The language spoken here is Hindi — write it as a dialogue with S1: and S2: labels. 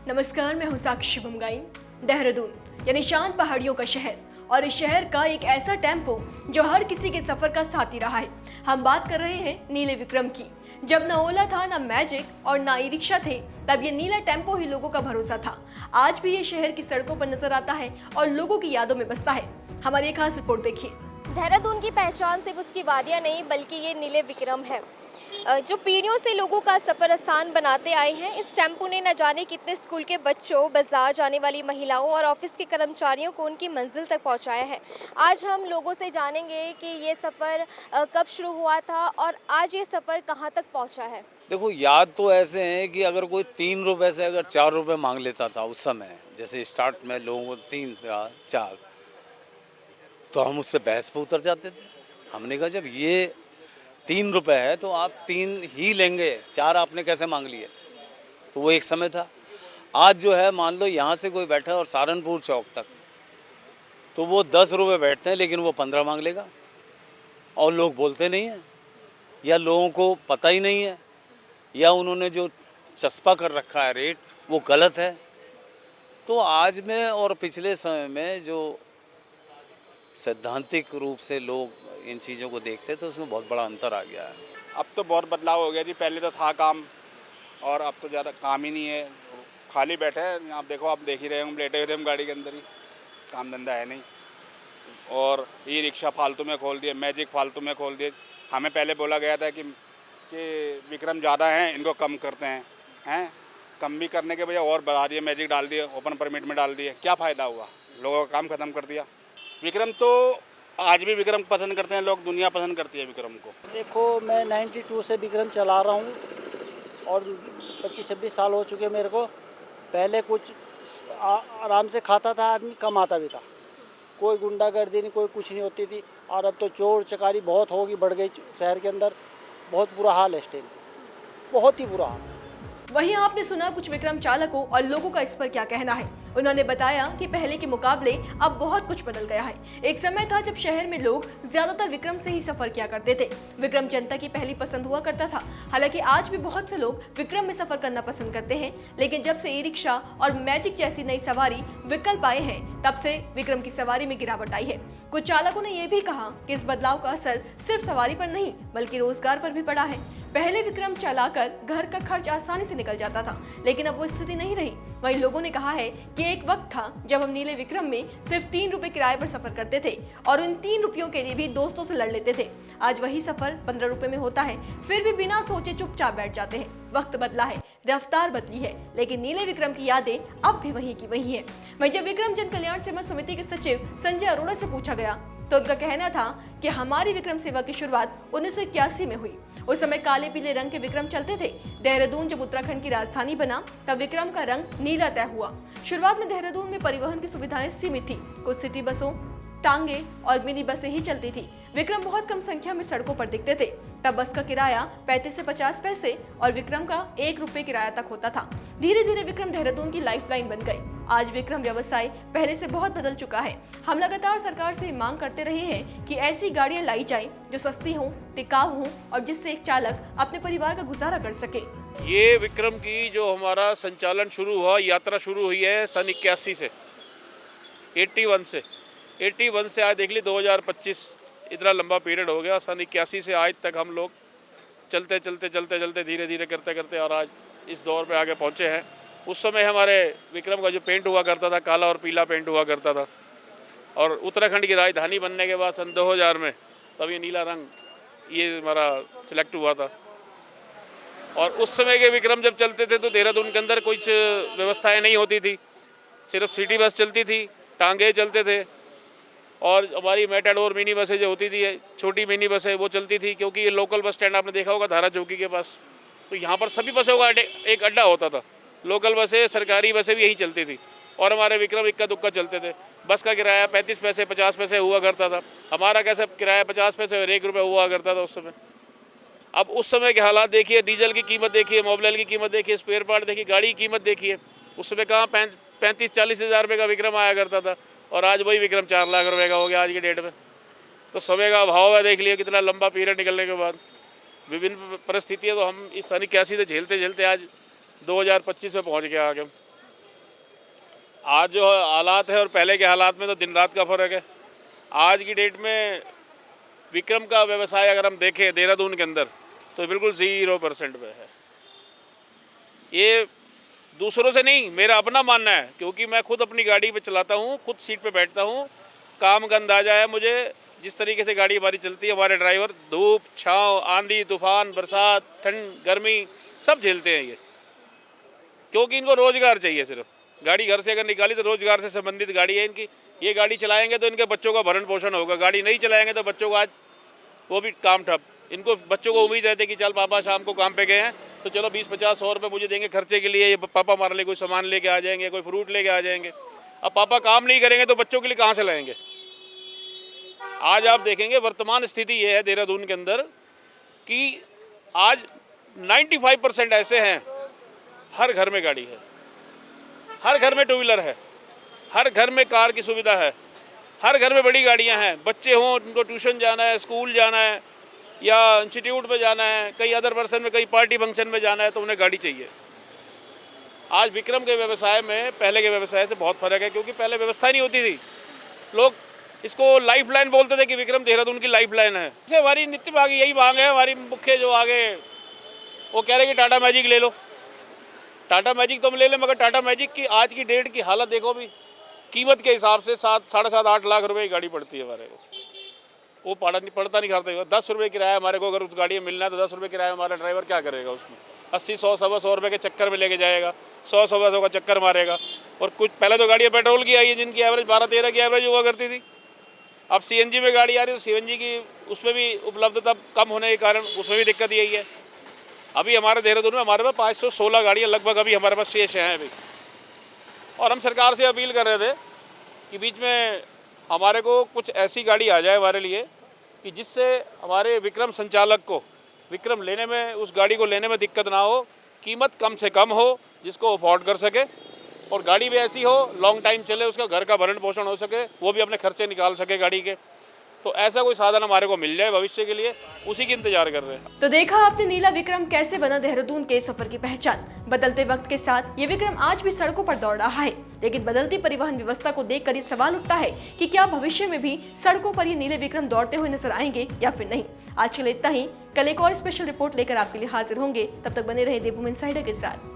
S1: नमस्कार, मैं हूं साक्षी बुमगाई। देहरादून यानी शांत पहाड़ियों का शहर और इस शहर का एक ऐसा टेम्पो जो हर किसी के सफर का साथी रहा है। हम बात कर रहे हैं नीले विक्रम की। जब न ओला था, न मैजिक और न ई रिक्शा थे, तब ये नीला टेम्पो ही लोगों का भरोसा था। आज भी ये शहर की सड़कों पर नजर आता है और लोगों की यादों में बसता है। हमारी एक खास रिपोर्ट देखिए।
S2: देहरादून की पहचान सिर्फ उसकी वादियाँ नहीं बल्कि ये नीले विक्रम है, जो पीढ़ियों से लोगों का सफ़र आसान बनाते आए हैं। इस टेम्पो ने न जाने कितने स्कूल के बच्चों, बाजार जाने वाली महिलाओं और ऑफिस के कर्मचारियों को उनकी मंजिल तक पहुंचाया है। आज हम लोगों से जानेंगे कि ये सफ़र कब शुरू हुआ था और आज ये सफ़र कहां तक पहुंचा है।
S3: देखो, याद तो ऐसे हैं कि अगर कोई 3 रुपए से अगर 4 रुपए मांग लेता था उस समय, जैसे स्टार्ट में लोगों को 3 या 4, तो हम उससे बहस पे उतर जाते थे। हमने कहा जब ये 3 रुपए है तो आप 3 ही लेंगे, 4 आपने कैसे मांग लिए। तो वो एक समय था। आज जो है, मान लो यहाँ से कोई बैठा और सहारनपुर चौक तक, तो वो 10 रुपए बैठते हैं लेकिन वो 15 मांग लेगा और लोग बोलते नहीं हैं, या लोगों को पता ही नहीं है, या उन्होंने जो चस्पा कर रखा है रेट वो गलत है। तो आज में और पिछले समय में जो सैद्धांतिक रूप से लोग इन चीज़ों को देखते हैं तो उसमें बहुत बड़ा अंतर आ गया है।
S4: अब तो बहुत बदलाव हो गया जी। पहले तो था काम और अब तो ज़्यादा काम ही नहीं है, खाली बैठे हैं। आप देखो, आप देख ही रहे होंगे, लेटे हुए हम गाड़ी के अंदर ही, काम धंधा है नहीं। और ई रिक्शा फालतू में खोल दिए, मैजिक फालतू में खोल दिए। हमें पहले बोला गया था कि विक्रम ज़्यादा हैं, इनको कम करते हैं कम भी करने के बजाय और बढ़ा दिए, मैजिक डाल दिए, ओपन परमिट में डाल दिए। क्या फ़ायदा हुआ, लोगों का काम ख़त्म कर दिया। विक्रम तो आज भी विक्रम पसंद करते हैं लोग, दुनिया पसंद करती है विक्रम को।
S5: देखो, मैं 92 से विक्रम चला रहा हूँ और 25-26 साल हो चुके मेरे को। पहले कुछ आराम से खाता था आदमी, कमाता भी था, कोई गुंडागर्दी नहीं, कोई कुछ नहीं होती थी। और अब तो चोर चकारी बहुत होगी, बढ़ गई शहर के अंदर। बहुत बुरा हाल है स्टेट, बहुत ही बुरा हाल।
S1: वहीं आपने सुना कुछ विक्रम चालकों और लोगों का इस पर क्या कहना है। उन्होंने बताया कि पहले के मुकाबले अब बहुत कुछ बदल गया है। एक समय था जब शहर में लोग ज्यादातर विक्रम से ही सफर किया करते थे। विक्रम जनता की पहली पसंद हुआ करता था। हालांकि आज भी बहुत से लोग विक्रम में सफर करना पसंद करते हैं, लेकिन जब से ई रिक्शा और मैजिक जैसी नई सवारी विकल्प आए हैं, तब से विक्रम की सवारी में गिरावट आई है। कुछ चालकों ने यह भी कहा कि इस बदलाव का असर सिर्फ सवारी पर नहीं बल्कि रोजगार पर भी पड़ा है। पहले विक्रम चलाकर घर का खर्च आसानी से निकल जाता था, लेकिन अब वो स्थिति नहीं रही। वहीं लोगों ने कहा है कि एक वक्त था जब हम नीले विक्रम में सिर्फ 3 रुपए किराए पर सफर करते थे और उन 3 रुपयों के लिए भी दोस्तों से लड़ लेते थे। आज वही सफर 15 रुपए में होता है, फिर भी बिना सोचे चुपचाप बैठ जाते हैं। वक्त बदला है, रफ्तार बदली है, लेकिन नीले विक्रम की यादें अब भी वहीं की वहीं है। वहीं जब विक्रम जन कल्याण सेवा समिति के सचिव संजय अरोड़ा से पूछा गया तो उनका कहना था कि हमारी विक्रम सेवा की शुरुआत 1981 में हुई। उस समय काले पीले रंग के विक्रम चलते थे। देहरादून जब उत्तराखंड की राजधानी बना तब विक्रम का रंग नीला तय हुआ। शुरुआत में देहरादून में परिवहन की सुविधाएं सीमित थी। कुछ सिटी बसों, टांगे और मिनी बसें ही चलती थी। विक्रम बहुत कम संख्या में सड़कों पर दिखते थे। तब बस का किराया 35 से 50 पैसे और विक्रम का 1 रुपए किराया तक होता था। धीरे धीरे विक्रम देहरादून की लाइफलाइन बन गए। आज विक्रम व्यवसाय पहले से बहुत बदल चुका है। हम लगातार सरकार से मांग करते रहे हैं कि ऐसी गाड़ियां लाई जाएं जो सस्ती हों, टिकाऊ हों और जिससे एक चालक अपने परिवार का गुजारा कर सके।
S6: ये विक्रम की जो हमारा संचालन शुरू हुआ, यात्रा शुरू हुई है सन 81 से, 81 से आज देख ली 2025, इतना लंबा पीरियड हो गया। सन 81 से आज तक हम लोग चलते धीरे धीरे करते और आज इस दौर पे आगे पहुँचे हैं। उस समय हमारे विक्रम का जो पेंट हुआ करता था, काला और पीला पेंट हुआ करता था, और उत्तराखंड की राजधानी बनने के बाद सन 2000 में तब ये नीला रंग ये हमारा सिलेक्ट हुआ था। और उस समय के विक्रम जब चलते थे तो देहरादून के अंदर कुछ व्यवस्थाएं नहीं होती थी, सिर्फ सिटी बस चलती थी, टांगे चलते थे और हमारी मेटाडोर मिनी बसें जो होती थी, छोटी मिनी बसें वो चलती थी। क्योंकि ये लोकल बस स्टैंड आपने देखा होगा धारा चौकी के पास, तो यहाँ पर सभी बसों का एक अड्डा होता था। लोकल बसें, सरकारी बसें भी यहीं चलती थी और हमारे विक्रम इक्का दुक्का चलते थे। बस का किराया 35 पैसे 50 पैसे हुआ करता था। हमारा कैसे किराया 50 पैसे और 1 रुपये हुआ करता था उस समय। अब उस समय के हालात देखिए, डीजल की कीमत देखिए, मोबिल की कीमत देखिए, स्पेयर पार्ट देखिए, गाड़ी की कीमत देखिए। उस समय कहाँ 35-40 हज़ार रुपये का विक्रम आया करता था और आज वही विक्रम 4 लाख रुपये का हो गया आज की डेट में। तो समय का अभाव है, देख लिया कितना लंबा पीरियड निकलने के बाद। विभिन्न परिस्थितियाँ तो हम इस सन 81 से झेलते झेलते आज 2025 में पहुँच गया आगे। आज जो हालात है और पहले के हालात में तो दिन रात का फ़र्क है। आज की डेट में विक्रम का व्यवसाय अगर हम देखें देहरादून के अंदर तो बिल्कुल 0% पे है। ये दूसरों से नहीं, मेरा अपना मानना है, क्योंकि मैं खुद अपनी गाड़ी पे चलाता हूँ, खुद सीट पे बैठता हूँ। काम का अंदाजा है मुझे, जिस तरीके से गाड़ी हमारी चलती है। हमारे ड्राइवर धूप छाँव, आंधी तूफान, बरसात, ठंड, गर्मी सब झेलते हैं ये, क्योंकि इनको रोज़गार चाहिए। सिर्फ गाड़ी घर से अगर निकाली तो रोज़गार से संबंधित गाड़ी है इनकी। ये गाड़ी चलाएंगे तो इनके बच्चों का भरण पोषण होगा, गाड़ी नहीं चलाएंगे तो बच्चों को आज वो भी काम ठप। इनको बच्चों को उम्मीद रहती है कि चल पापा शाम को काम पे गए हैं तो चलो 20-50-100 रुपये मुझे देंगे खर्चे के लिए, ये पापा हमारे लिए कोई सामान लेके आ जाएंगे, कोई फ्रूट लेके आ जाएंगे। अब पापा काम नहीं करेंगे तो बच्चों के लिए कहाँ से लाएंगे। आज आप देखेंगे वर्तमान स्थिति ये है देहरादून के अंदर कि आज 95% ऐसे हैं, हर घर में गाड़ी है, हर घर में टू व्हीलर है, हर घर में कार की सुविधा है, हर घर में बड़ी गाड़ियां हैं। बच्चे हों, उनको ट्यूशन जाना है, स्कूल जाना है या इंस्टीट्यूट में जाना है, कई अदर पर्सन में, कई पार्टी फंक्शन में जाना है, तो उन्हें गाड़ी चाहिए। आज विक्रम के व्यवसाय में पहले के व्यवसाय से बहुत फ़र्क है, क्योंकि पहले व्यवस्था नहीं होती थी। लोग इसको लाइफ लाइन बोलते थे कि विक्रम देहरादून की लाइफ लाइन है। इससे हमारी नित्य भाग यही मांग है, हमारी मुख्य जो आगे वो कह रहे हैं कि टाटा मैजिक ले लो। टाटा मैजिक तो हम ले लें, मगर टाटा मैजिक की आज की डेट की हालत देखो भी, कीमत के हिसाब से 7-7.5-8 लाख रुपए की गाड़ी पड़ती है हमारे को। वो पड़ता नहीं करते। 10 रुपये किराया हमारे को अगर उस गाड़ी में मिलना है तो 10 रुपये किराया हमारा ड्राइवर क्या करेगा उसमें? 80-100-100 रुपये के चक्कर में लेके जाएगा, 100-100 का चक्कर मारेगा। और कुछ पहले तो गाड़ियाँ पेट्रोल की आई है जिनकी एवरेज 12-13 की एवरेज हुआ करती थी। अब CNG में गाड़ी आ रही है तो CNG की उसमें भी उपलब्धता कम होने के कारण उसमें भी दिक्कत यही है। अभी हमारे देहरादून में हमारे पास 516 गाड़ियाँ लगभग अभी हमारे पास शेष हैं अभी। और हम सरकार से अपील कर रहे थे कि बीच में हमारे को कुछ ऐसी गाड़ी आ जाए हमारे लिए कि जिससे हमारे विक्रम संचालक को विक्रम लेने में, उस गाड़ी को लेने में दिक्कत ना हो, कीमत कम से कम हो, जिसको अफोर्ड कर सके, और गाड़ी भी ऐसी हो लॉन्ग टाइम चले, उसका घर का भरण पोषण हो सके, वो भी अपने खर्चे निकाल सके गाड़ी के। तो ऐसा कोई साधन हमारे को मिल जाए भविष्य के लिए, उसी की इंतजार कर रहे हैं।
S1: तो देखा आपने नीला विक्रम कैसे बना देहरादून के सफर की पहचान। बदलते वक्त के साथ ये विक्रम आज भी सड़कों पर दौड़ रहा है, लेकिन बदलती परिवहन व्यवस्था को देखकर ये सवाल उठता है कि क्या भविष्य में भी सड़कों पर ये नीले विक्रम दौड़ते हुए नजर आएंगे या फिर नहीं। आज के लिए इतना ही। कल एक और स्पेशल रिपोर्ट लेकर आपके लिए हाजिर होंगे, तब तक बने रहे देवभूमि इनसाइडर के साथ।